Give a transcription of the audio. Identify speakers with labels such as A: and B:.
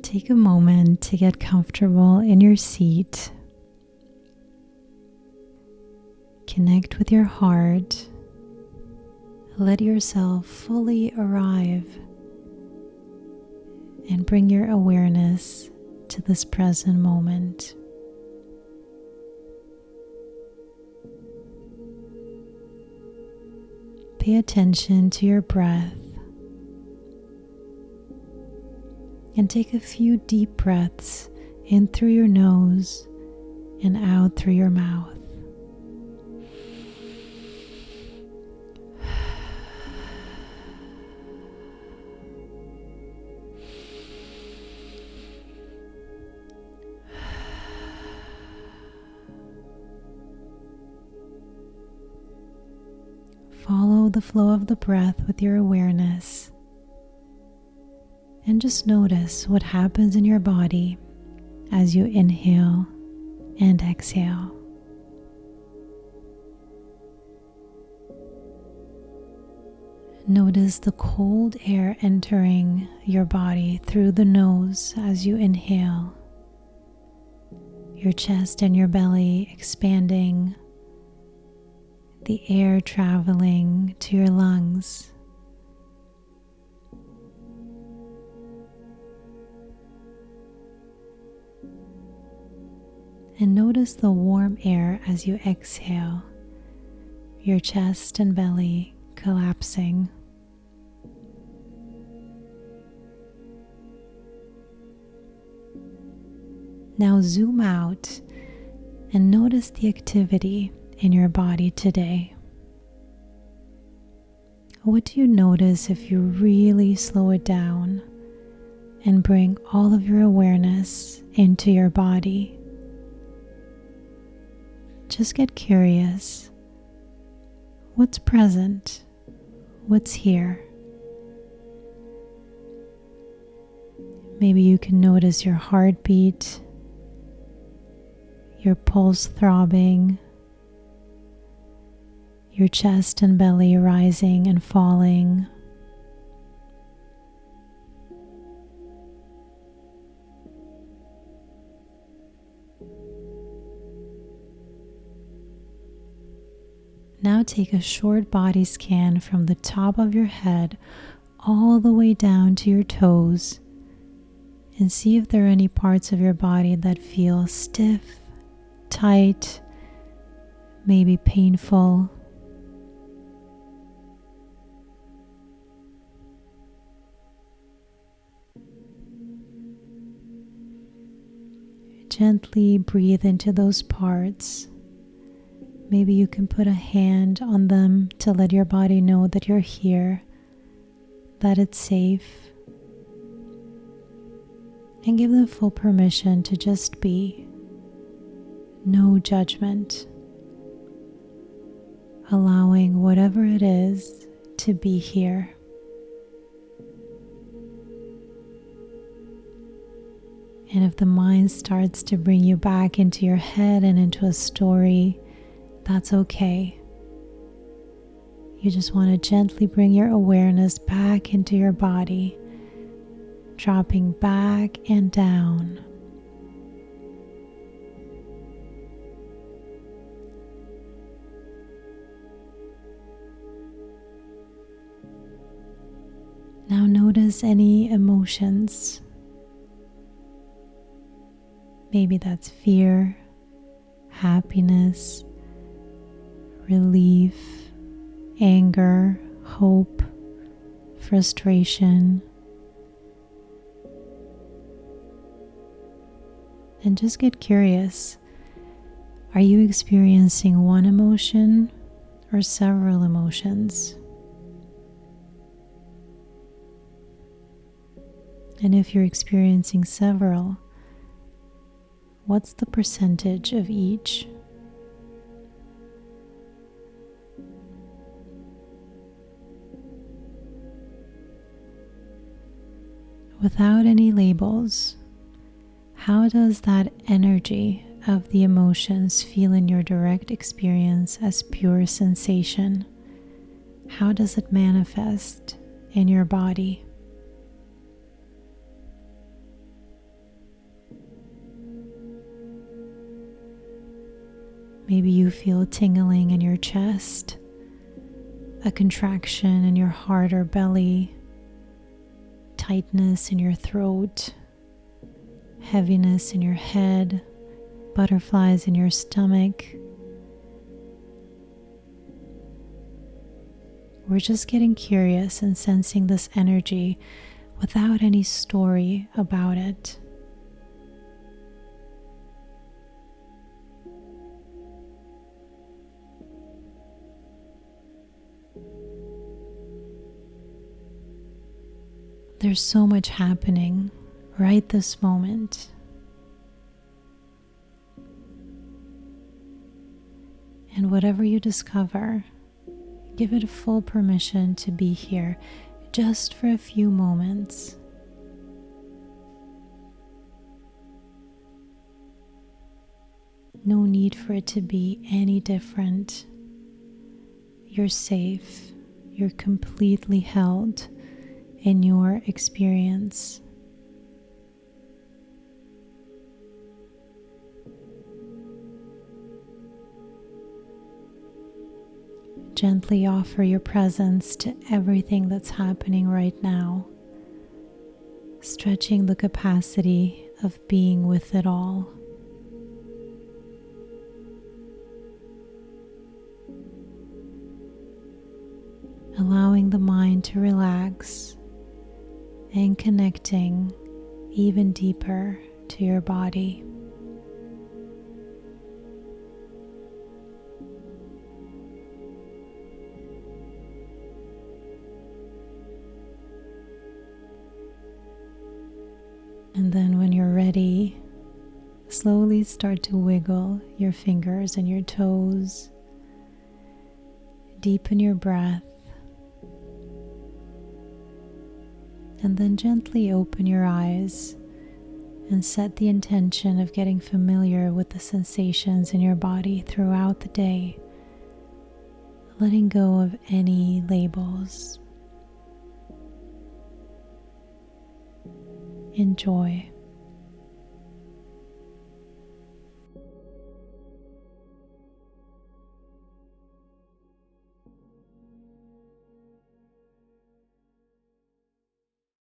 A: Take a moment to get comfortable in your seat. Connect with your heart. Let yourself fully arrive and bring your awareness to this present moment. Pay attention to your breath and take a few deep breaths in through your nose and out through your mouth. Follow the flow of the breath with your awareness and just notice what happens in your body as you inhale and exhale. Notice the cold air entering your body through the nose as you inhale, your chest and your belly expanding, the air traveling to your lungs. And notice the warm air as you exhale, your chest and belly collapsing. Now zoom out and notice the activity in your body today. What do you notice if you really slow it down and bring all of your awareness into your body? Just get curious. What's present? What's here? Maybe you can notice your heartbeat, your pulse throbbing, your chest and belly rising and falling. Now take a short body scan from the top of your head all the way down to your toes and see if there are any parts of your body that feel stiff, tight, maybe painful. Gently breathe into those parts. Maybe you can put a hand on them to let your body know that you're here, that it's safe, and give them full permission to just be. No judgment. Allowing whatever it is to be here. And if the mind starts to bring you back into your head and into a story, that's okay. You just want to gently bring your awareness back into your body, dropping back and down. Now notice any emotions. Maybe that's fear, happiness, relief, anger, hope, frustration. And just get curious. Are you experiencing one emotion or several emotions? And if you're experiencing several, what's the percentage of each? Without any labels, how does that energy of the emotions feel in your direct experience as pure sensation? How does it manifest in your body? Maybe you feel tingling in your chest, a contraction in your heart or belly, tightness in your throat, heaviness in your head, butterflies in your stomach. We're just getting curious and sensing this energy without any story about it. There's so much happening right this moment. And whatever you discover, give it full permission to be here just for a few moments. No need for it to be any different. You're safe. You're completely held in your experience. Gently offer your presence to everything that's happening right now, stretching the capacity of being with it all. Allowing the mind to relax and connecting even deeper to your body. And then when you're ready, slowly start to wiggle your fingers and your toes. Deepen your breath. And then gently open your eyes and set the intention of getting familiar with the sensations in your body throughout the day, letting go of any labels. Enjoy.